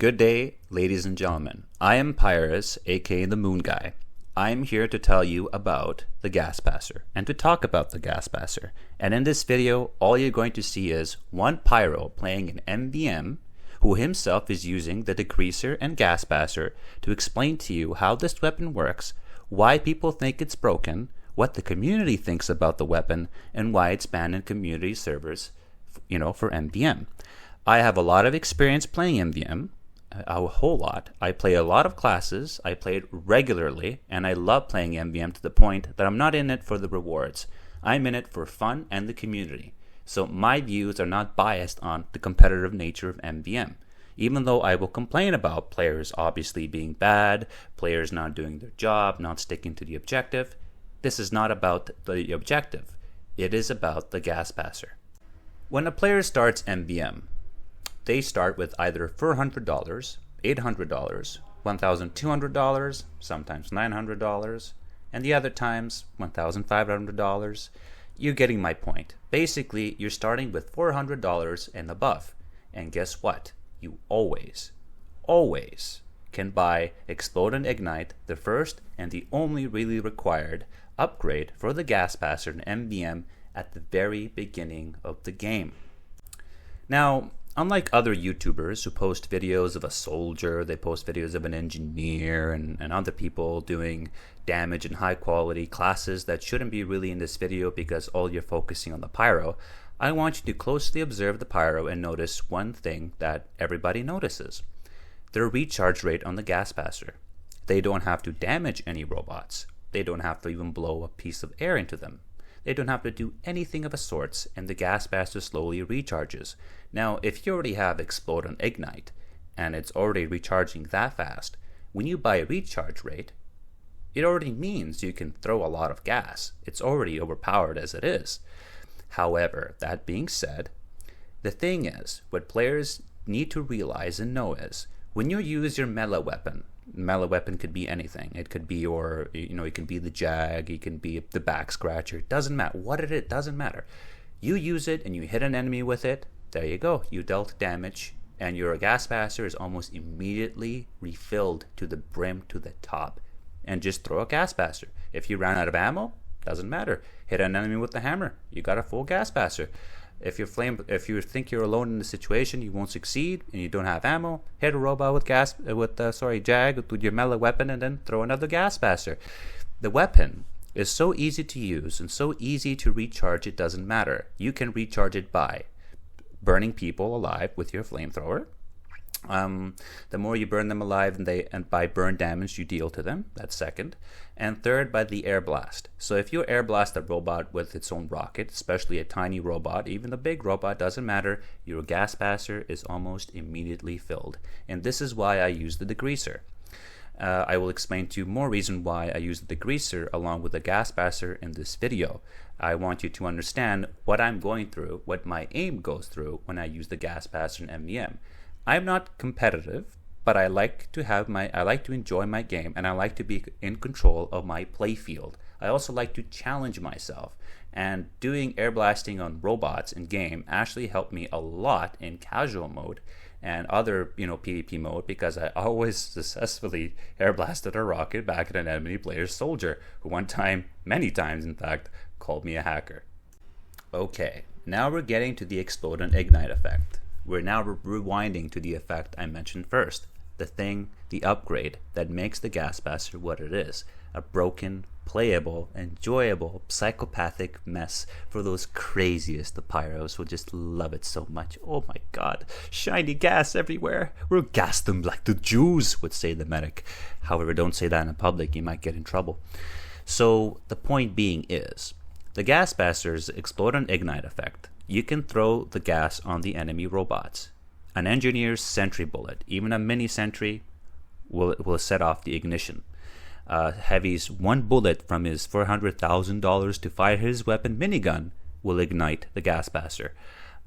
Good day, ladies and gentlemen. I am Pyrus, aka the Moon Guy. I am here to tell you about the Gas Passer and to talk about the Gas Passer. And in this video, all you're going to see is one Pyro playing an MvM who himself is using the Degreaser and Gas Passer to explain to you how this weapon works, why people think it's broken, what the community thinks about the weapon, and why it's banned in community servers, for MvM. I have a lot of experience playing MvM. A whole lot. I play a lot of classes, I play it regularly, and I love playing MvM to the point that I'm not in it for the rewards. I'm in it for fun and the community. So my views are not biased on the competitive nature of MvM. Even though I will complain about players obviously being bad, players not doing their job, not sticking to the objective, this is not about the objective. It is about the Gas Passer. When a player starts MvM, they start with either $400, $800, $1,200, sometimes $900, and the other times $1,500. You're getting my point. Basically, you're starting with $400 and above. And guess what? You always can buy Explode and Ignite, the first and the only really required upgrade for the Gas Passer and MvM at the very beginning of the game. Now, unlike other YouTubers who post videos of a soldier, they post videos of an engineer and other people doing damage in high quality classes that shouldn't be really in this video because all you're focusing on the Pyro, I want you to closely observe the Pyro and notice one thing that everybody notices. Their recharge rate on the Gas Passer. They don't have to damage any robots. They don't have to even blow a piece of air into them. They don't have to do anything of a sorts, and the Gas Passer slowly recharges. Now, if you already have Explode and Ignite, and it's already recharging that fast, when you buy a recharge rate, it already means you can throw a lot of gas. It's already overpowered as it is. However, that being said, the thing is, what players need to realize and know is, when you use your melee weapon could be anything. It could be it can be the Jag, it can be the back scratcher. It doesn't matter what it doesn't matter. You use it and you hit an enemy with it. There you go. You dealt damage, and your Gas Passer is almost immediately refilled to the brim, to the top. And just throw a Gas Passer. If you ran out of ammo, doesn't matter. Hit an enemy with the hammer. You got a full Gas Passer. If you think you're alone in the situation, you won't succeed, and you don't have ammo, hit a robot with Jag with your melee weapon, and then throw another Gas Passer. The weapon is so easy to use and so easy to recharge. It doesn't matter. You can recharge it by burning people alive with your flamethrower. The more you burn them alive, and by burn damage you deal to them, that's second. And third, by the air blast. So if you air blast a robot with its own rocket, especially a tiny robot, even a big robot, doesn't matter, your Gas Passer is almost immediately filled. And this is why I use the Degreaser. I will explain to you more reason why I use the Degreaser along with the Gas Passer in this video. I want you to understand what I'm going through, what my aim goes through when I use the Gas Passer in MvM. I'm not competitive, but I like to enjoy my game, and I like to be in control of my play field. I also like to challenge myself, and doing air blasting on robots in game actually helped me a lot in casual mode and other PvP mode, because I always successfully air blasted a rocket back at an enemy player's soldier, who many times in fact, called me a hacker. Okay, now we're getting to the Explode and Ignite effect. We're now rewinding to the effect I mentioned first, the upgrade that makes the Gas Passer what it is, a broken, playable, enjoyable, psychopathic mess for those craziest. The Pyros will just love it so much. Oh my god, shiny gas everywhere. We'll gas them like the Jews, would say the medic. However, don't say that in public, you might get in trouble. So the point being is, the Gas Passer's Explode and Ignite effect. You can throw the gas on the enemy robots. An engineer's sentry bullet, even a mini sentry, will set off the ignition. Heavy's one bullet from his $400,000 to fire his weapon minigun will ignite the Gas Passer.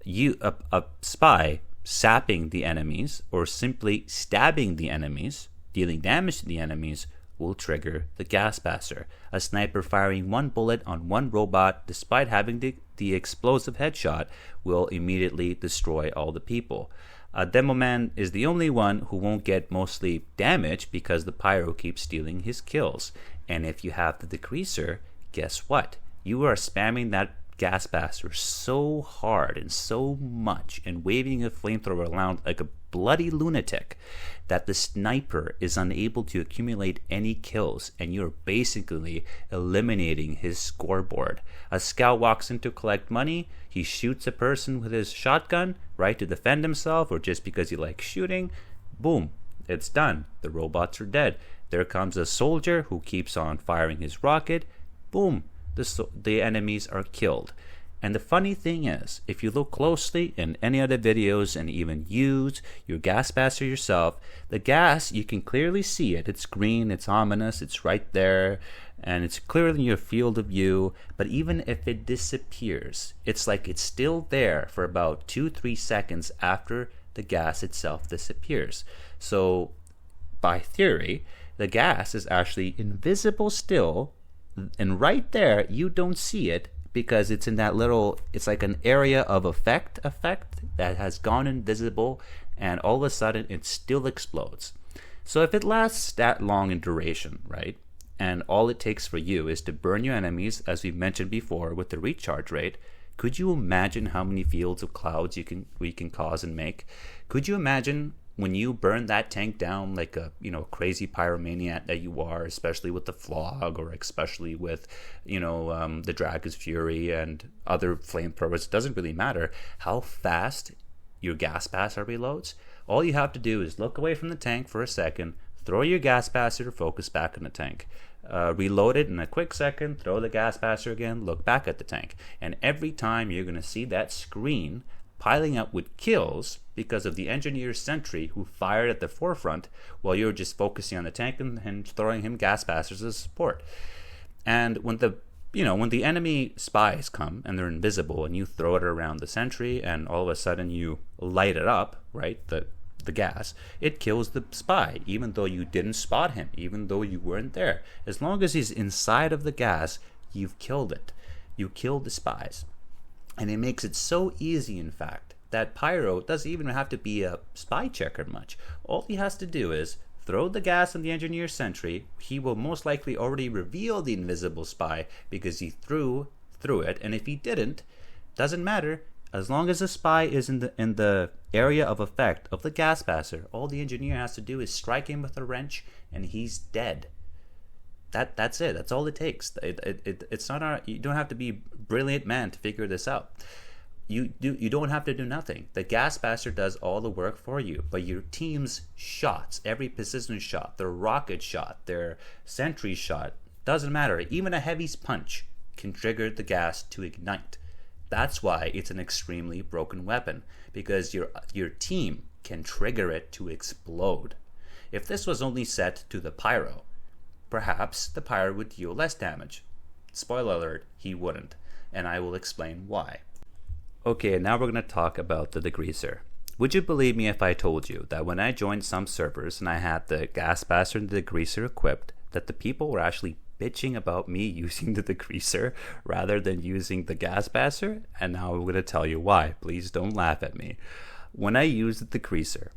A spy sapping the enemies or simply stabbing the enemies, dealing damage to the enemies, will trigger the Gas Passer. A sniper firing one bullet on one robot despite having the explosive headshot will immediately destroy all the people. Demo Man is the only one who won't get mostly damage because the pyro keeps stealing his kills. And if you have the Degreaser, guess what? You are spamming that gas blaster so hard and so much and waving a flamethrower around like a bloody lunatic that the sniper is unable to accumulate any kills, and you're basically eliminating his scoreboard. A scout walks in to collect money, he shoots a person with his shotgun, right, to defend himself or just because he likes shooting. Boom, it's done. The robots are dead. There comes a soldier who keeps on firing his rocket. Boom, the enemies are killed. And the funny thing is, if you look closely in any other videos and even use your gas blaster yourself, the gas, you can clearly see it. It's green, it's ominous, it's right there, and it's clearly in your field of view. But even if it disappears, it's like it's still there for about 2-3 seconds after the gas itself disappears. So, by theory, the gas is actually invisible still, and right there, you don't see it, because it's in that little, it's like an area of effect that has gone invisible, and all of a sudden it still explodes. So if it lasts that long in duration, right, and all it takes for you is to burn your enemies, as we've mentioned before with the recharge rate, could you imagine how many fields of clouds we can cause and make? Could you imagine when you burn that tank down like a crazy pyromaniac that you are, especially with the Flog or especially with the Dragon's Fury and other flamethrowers? It doesn't really matter how fast your gas blaster reloads. All you have to do is look away from the tank for a second, throw your gas blaster, focus back on the tank, reload it in a quick second, throw the gas blaster again, look back at the tank, and every time you're going to see that screen piling up with kills because of the engineer's sentry who fired at the forefront while you're just focusing on the tank and throwing him gas blasters as support. And when the enemy spies come and they're invisible and you throw it around the sentry and all of a sudden you light it up, right, the gas, it kills the spy even though you didn't spot him, even though you weren't there. As long as he's inside of the gas, you've killed it. You killed the spies. And it makes it so easy, in fact, that Pyro doesn't even have to be a spy checker much. All he has to do is throw the gas on the engineer's sentry. He will most likely already reveal the invisible spy because he threw it. And if he didn't, doesn't matter. As long as the spy is in the area of effect of the gas blaster, all the engineer has to do is strike him with a wrench and he's dead. That's it. That's all it takes. It's not you don't have to be a brilliant man to figure this out. You don't have to do nothing. The gas blaster does all the work for you, but your team's shots, every precision shot, their rocket shot, their sentry shot, doesn't matter. Even a heavy punch can trigger the gas to ignite. That's why it's an extremely broken weapon, because your team can trigger it to explode. If this was only set to the pyro, perhaps the pyro would deal less damage. Spoiler alert, he wouldn't, and I will explain why. Okay, now we're going to talk about the Degreaser. Would you believe me if I told you that when I joined some servers and I had the gas blaster and the Degreaser equipped, that the people were actually bitching about me using the Degreaser rather than using the gas blaster? And now I'm going to tell you why. Please don't laugh at me. When I use the Degreaser,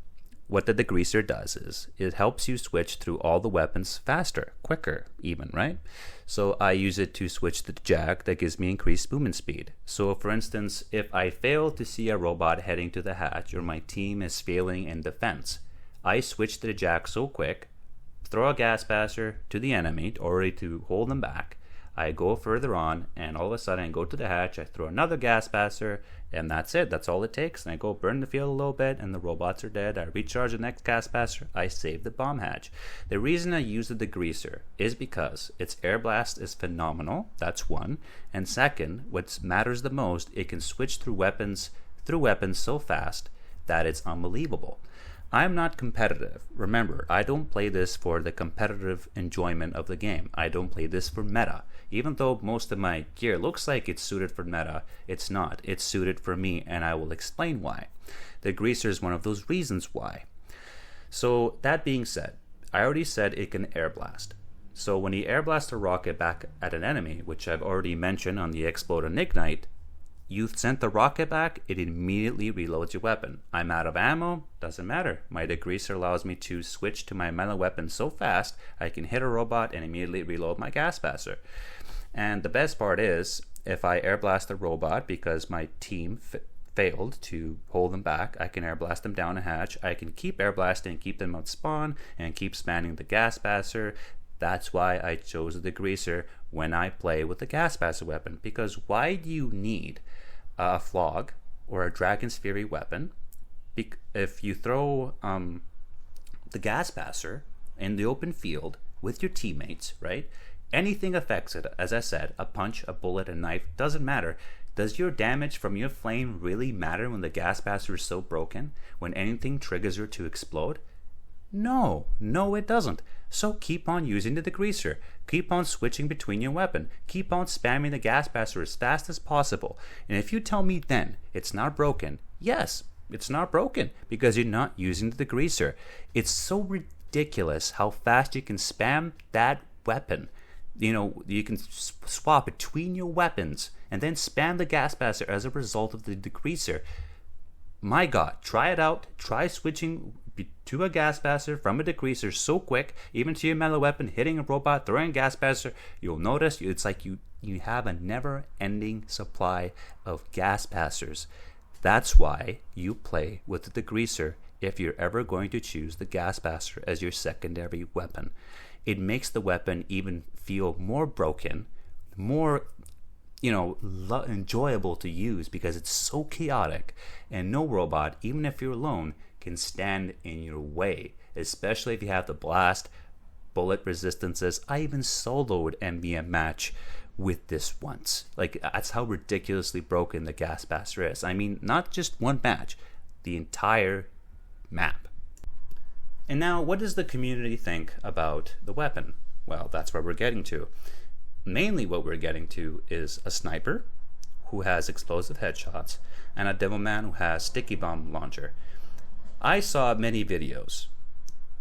what the Degreaser does is it helps you switch through all the weapons faster, quicker even, right? So I use it to switch the jag that gives me increased movement speed. So for instance, if I fail to see a robot heading to the hatch or my team is failing in defense, I switch the jag so quick, throw a gas blaster to the enemy already to hold them back. I go further on, and all of a sudden I go to the hatch, I throw another gas blaster, and that's it. That's all it takes. And I go burn the field a little bit, and the robots are dead. I recharge the next gas blaster, I save the bomb hatch. The reason I use the Degreaser is because its air blast is phenomenal. That's one. And second, what matters the most, it can switch through weapons so fast that it's unbelievable. I'm not competitive. Remember, I don't play this for the competitive enjoyment of the game. I don't play this for meta. Even though most of my gear looks like it's suited for meta, it's not. It's suited for me, and I will explain why. The Degreaser is one of those reasons why. So, that being said, I already said it can air blast. So when you air blast a rocket back at an enemy, which I've already mentioned on the Explode and Ignite, you sent the rocket back, it immediately reloads your weapon. I'm out of ammo, doesn't matter. My Degreaser allows me to switch to my melee weapon so fast, I can hit a robot and immediately reload my gas passer. And the best part is, if I air blast a robot because my team failed to hold them back, I can air blast them down a hatch. I can keep air blasting, keep them out spawn, and keep spamming the gas passer. That's why I chose the Degreaser when I play with the gas passer weapon. Because why do you need a Flog or a Dragon's Fury weapon if you throw the gas passer in the open field with your teammates, right? Anything affects it. As I said, a punch, a bullet, a knife, doesn't matter. Does your damage from your flame really matter when the gas passer is so broken? When anything triggers her to explode? No, it doesn't. So keep on using the Degreaser. Keep on switching between your weapon. Keep on spamming the gas passer as fast as possible. And if you tell me then it's not broken, yes, it's not broken because you're not using the Degreaser. It's so ridiculous how fast you can spam that weapon. You know, you can swap between your weapons and then spam the gas passer as a result of the Degreaser. My God, try it out. Try switching to a gas passer from a Degreaser so quick, even to your melee weapon, hitting a robot, throwing a gas passer. You'll notice it's like you have a never-ending supply of gas passers. That's why you play with the Degreaser if you're ever going to choose the gas passer as your secondary weapon. It makes the weapon even feel more broken, more enjoyable to use because it's so chaotic, and no robot, even if you're alone, can stand in your way, especially if you have the blast, bullet resistances. I even soloed MvM match with this once. Like, that's how ridiculously broken the gas passer is. I mean, not just one match, the entire map. And now, what does the community think about the weapon? Well, that's where we're getting to. Mainly what we're getting to is a sniper who has explosive headshots and a devilman who has sticky bomb launcher. I saw many videos,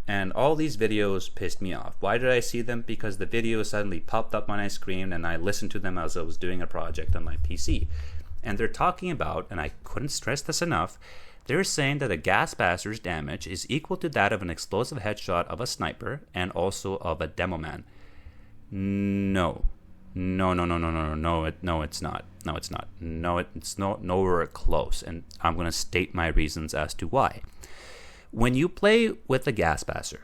and all these videos pissed me off. Why did I see them? Because the videos suddenly popped up on my screen and I listened to them as I was doing a project on my PC. And they're talking about, and I couldn't stress this enough, they're saying that a gas passer's damage is equal to that of an explosive headshot of a sniper and also of a demoman. No, it's not. It's nowhere close. And I'm going to state my reasons as to why. When you play with the gas passer,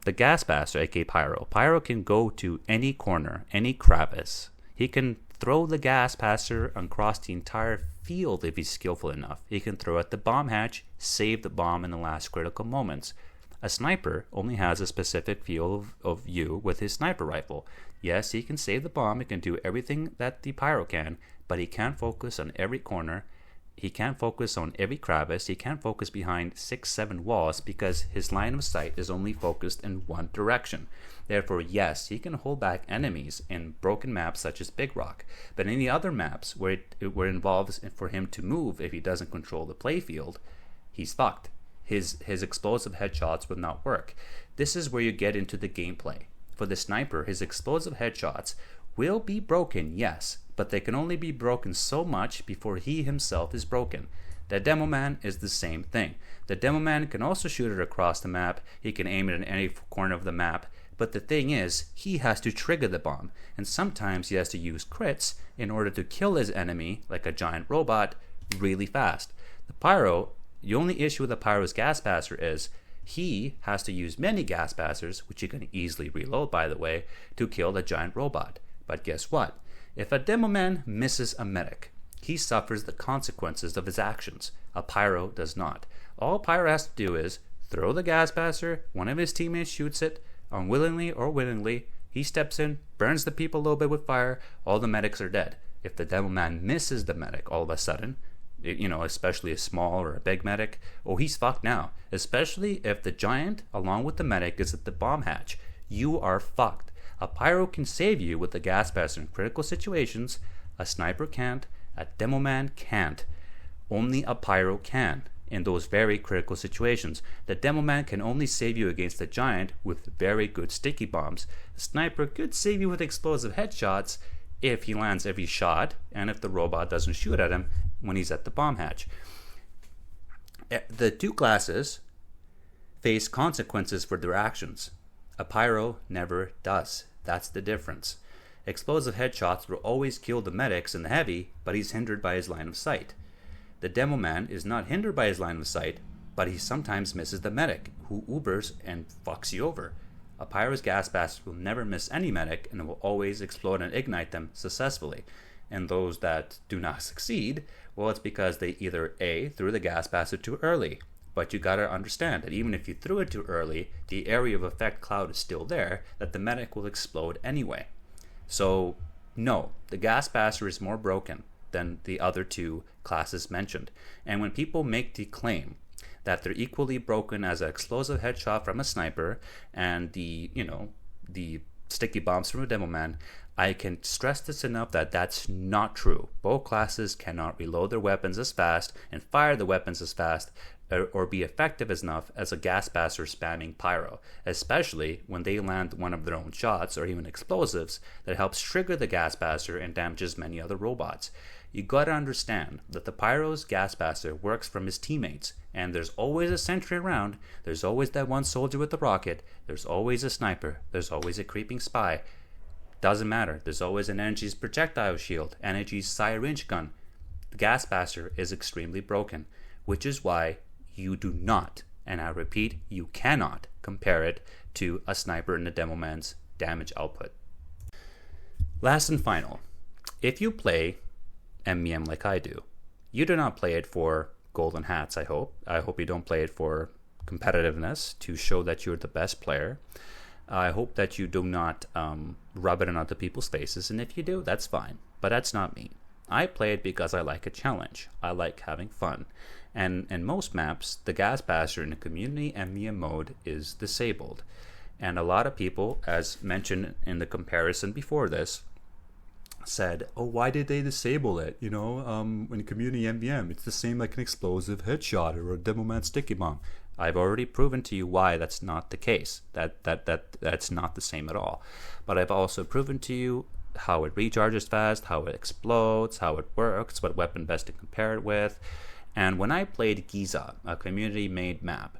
aka Pyro can go to any corner, any crevice. He can throw the gas passer across the entire field if he's skillful enough. He can throw at the bomb hatch, save the bomb in the last critical moments. A sniper only has a specific field of view with his sniper rifle. Yes, he can save the bomb, he can do everything that the Pyro can, but he can't focus on every corner. He can't focus on every crevice. He can't focus behind 6-7 walls because his line of sight is only focused in one direction. Therefore, yes, he can hold back enemies in broken maps such as Big Rock, but in the other maps where it involves for him to move if he doesn't control the playfield, he's fucked. His explosive headshots would not work. This is where you get into the gameplay. For the sniper, his explosive headshots will be broken, yes, but they can only be broken so much before he himself is broken. The Demoman is the same thing. The Demoman can also shoot it across the map, he can aim it in any corner of the map, but the thing is, he has to trigger the bomb, and sometimes he has to use crits in order to kill his enemy, like a giant robot, really fast. The only issue with the Pyro's gas passer is he has to use many gas passers, which he can easily reload by the way, to kill the giant robot. But guess what? If a Demoman misses a medic, he suffers the consequences of his actions. A Pyro does not. All Pyro has to do is throw the gas passer, one of his teammates shoots it, unwillingly or willingly, he steps in, burns the people a little bit with fire, all the medics are dead. If the Demoman misses the medic all of a sudden, especially a small or a big medic, he's fucked now. Especially if the giant, along with the medic, is at the bomb hatch. You are fucked. A Pyro can save you with the gas passer in critical situations. A sniper can't. A Demoman can't. Only a Pyro can in those very critical situations. The Demoman can only save you against the giant with very good sticky bombs. The sniper could save you with explosive headshots if he lands every shot and if the robot doesn't shoot at him when he's at the bomb hatch. The two classes face consequences for their actions. A pyro never does. That's the difference. Explosive headshots will always kill the medics and the heavy, but he's hindered by his line of sight. The demo man is not hindered by his line of sight, but he sometimes misses the medic, who Ubers and fucks you over. A pyro's gas blast will never miss any medic and will always explode and ignite them successfully. And those that do not succeed, well, it's because they either A, threw the gas blaster too early. But you gotta understand that even if you threw it too early, the area of effect cloud is still there, that the medic will explode anyway. So, no, the gas blaster is more broken than the other two classes mentioned. And when people make the claim that they're equally broken as an explosive headshot from a sniper and the sticky bombs from a demo man, I can stress this enough that that's not true. Both classes cannot reload their weapons as fast and fire the weapons as fast or be effective enough as a gas blaster spamming pyro, especially when they land one of their own shots or even explosives that helps trigger the gas blaster and damages many other robots. You gotta understand that the pyro's gas blaster works from his teammates, and there's always a sentry around, there's always that one soldier with the rocket, there's always a sniper, there's always a creeping spy. Doesn't matter, there's always an energy's projectile shield, energy's syringe gun. The gas blaster is extremely broken, which is why you do not, and I repeat, you cannot compare it to a sniper in the demo man's damage output. Last and final, if you play MvM like I do, you do not play it for golden hats, I hope. I hope you don't play it for competitiveness, to show that you're the best player. I hope that you do not rub it in other people's faces, and if you do, that's fine. But that's not me. I play it because I like a challenge. I like having fun. And in most maps, the gas blaster in the community MvM mode is disabled. And a lot of people, as mentioned in the comparison before this, said, oh, why did they disable it? In community MvM, it's the same like an explosive headshot or a demo man sticky bomb. I've already proven to you why that's not the case. That's not the same at all. But I've also proven to you how it recharges fast, how it explodes, how it works, what weapon best to compare it with. And when I played Giza, a community-made map,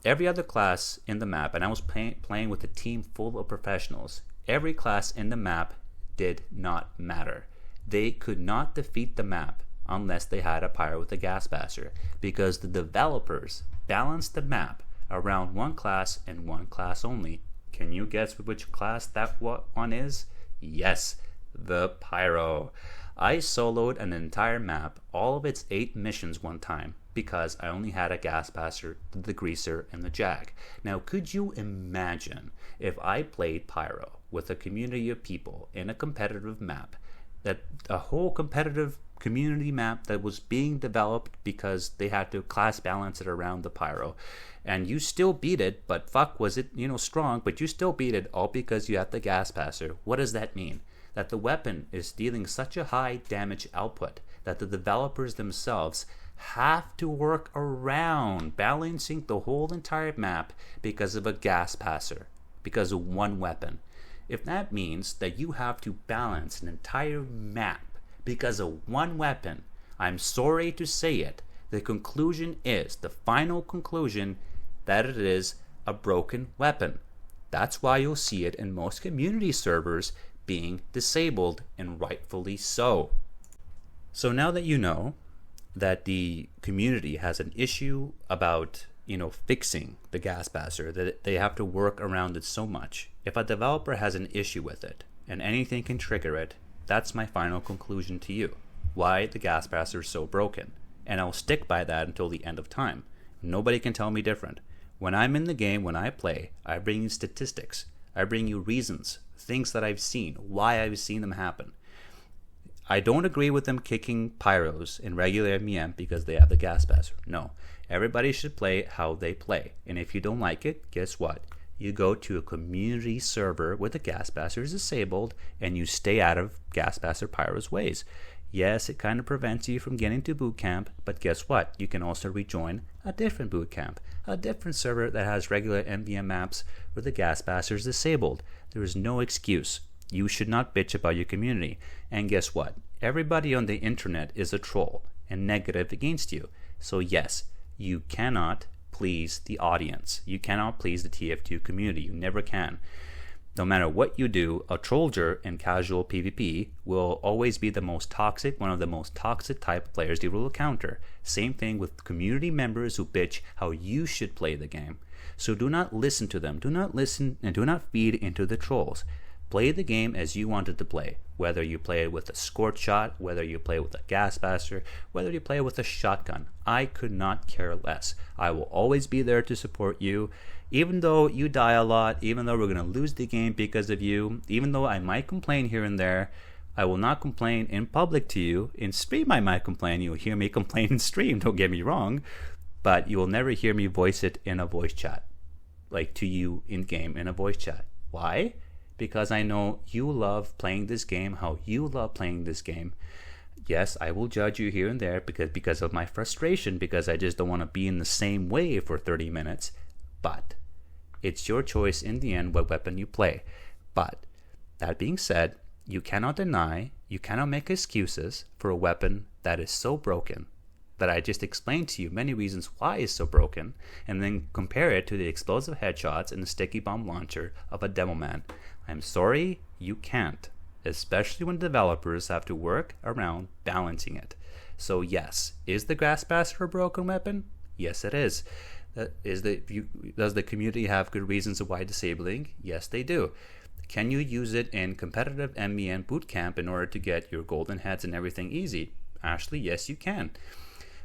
every other class in the map, and I was playing with a team full of professionals, every class in the map did not matter. They could not defeat the map unless they had a pyro with a gas blaster, because the developers balanced the map around one class and one class only. Can you guess which class that one is? Yes, the pyro. I soloed an entire map, all of its 8 missions one time, because I only had a gas blaster, the Degreaser, and the Jag. Now, could you imagine if I played pyro with a community of people in a competitive map, that a whole competitive community map that was being developed because they had to class balance it around the pyro, and you still beat it, but fuck, was it strong, but you still beat it all because you had the gas blaster? What does that mean? That the weapon is dealing such a high damage output that the developers themselves have to work around balancing the whole entire map because of a gas blaster, because of one weapon. If that means that you have to balance an entire map because of one weapon, I'm sorry to say it, the conclusion is, the final conclusion, that it is a broken weapon. That's why you'll see it in most community servers being disabled, and rightfully so. So now that you know that the community has an issue about fixing the gas blaster, that they have to work around it so much, if a developer has an issue with it and anything can trigger it, that's my final conclusion to you, why the gas blaster is so broken. And I'll stick by that until the end of time. Nobody can tell me different. When I'm in the game, when I play, I bring you statistics, I bring you reasons, things that I've seen, why I've seen them happen. I don't agree with them kicking pyros in regular MvM because they have the gas blaster. No, everybody should play how they play. And if you don't like it, guess what? You go to a community server where the gas blaster is disabled and you stay out of gas blaster pyros ways. Yes, it kind of prevents you from getting to boot camp, but guess what? You can also rejoin a different boot camp, a different server that has regular MvM maps where the gas blaster is disabled. There is no excuse. You should not bitch about your community. And guess what? Everybody on the internet is a troll and negative against you. So yes, you cannot please the audience. You cannot please the TF2 community. You never can. No matter what you do, a trollger in casual PvP will always be the most toxic, one of the most toxic type of players you will encounter. Same thing with community members who bitch how you should play the game. So do not listen to them. Do not listen and do not feed into the trolls. Play the game as you want it to play. Whether you play it with a squirt shot, whether you play with a gas passer, whether you play with a shotgun. I could not care less. I will always be there to support you. Even though you die a lot, even though we're going to lose the game because of you, even though I might complain here and there, I will not complain in public to you. In stream I might complain. You'll hear me complain in stream, don't get me wrong. But you will never hear me voice it in a voice chat. Like to you in game in a voice chat. Why? Because I know you love playing this game how you love playing this game. Yes, I will judge you here and there because of my frustration, because I just don't want to be in the same way for 30 minutes. But it's your choice in the end what weapon you play. But that being said, you cannot deny, you cannot make excuses for a weapon that is so broken that I just explained to you many reasons why it's so broken, and then compare it to the explosive headshots and the sticky bomb launcher of a demo man. I'm sorry, you can't, especially when developers have to work around balancing it. So yes, is the Graspasser a broken weapon? Yes, it is. Does the community have good reasons of why disabling? Yes, they do. Can you use it in competitive MvM bootcamp in order to get your golden heads and everything easy? Actually, yes, you can.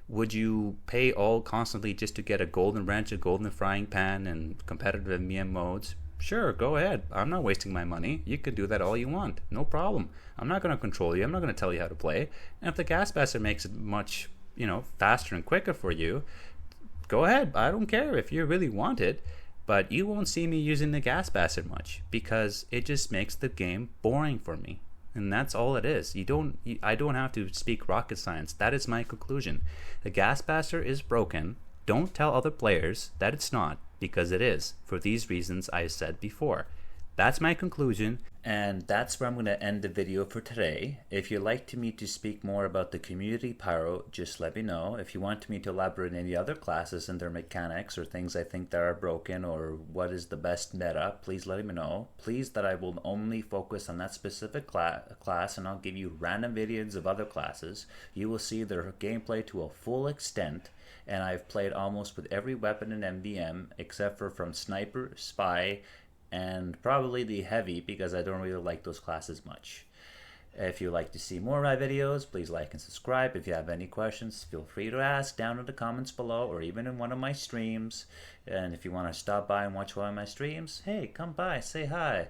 Would you pay all constantly just to get a golden wrench, a golden frying pan, and competitive MvM modes? Sure, go ahead. I'm not wasting my money. You can do that all you want. No problem. I'm not going to control you. I'm not going to tell you how to play. And if the Gaspasser makes it much, faster and quicker for you, go ahead. I don't care if you really want it. But you won't see me using the Gaspasser much because it just makes the game boring for me. And that's all it is. I don't have to speak rocket science. That is my conclusion. The Gaspasser is broken. Don't tell other players that it's not, because it is, for these reasons I said before. That's my conclusion, and that's where I'm going to end the video for today. If you'd like me to speak more about the community Pyro, just let me know. If you want me to elaborate on any other classes and their mechanics or things I think that are broken or what is the best meta, please let me know. Please that I will only focus on that specific class, and I'll give you random videos of other classes. You will see their gameplay to a full extent, and I've played almost with every weapon in MvM except for from Sniper, Spy, and probably the Heavy, because I don't really like those classes much. If you'd like to see more of my videos, please like and subscribe. If you have any questions, feel free to ask down in the comments below or even in one of my streams. And if you want to stop by and watch one of my streams, hey, come by, say hi.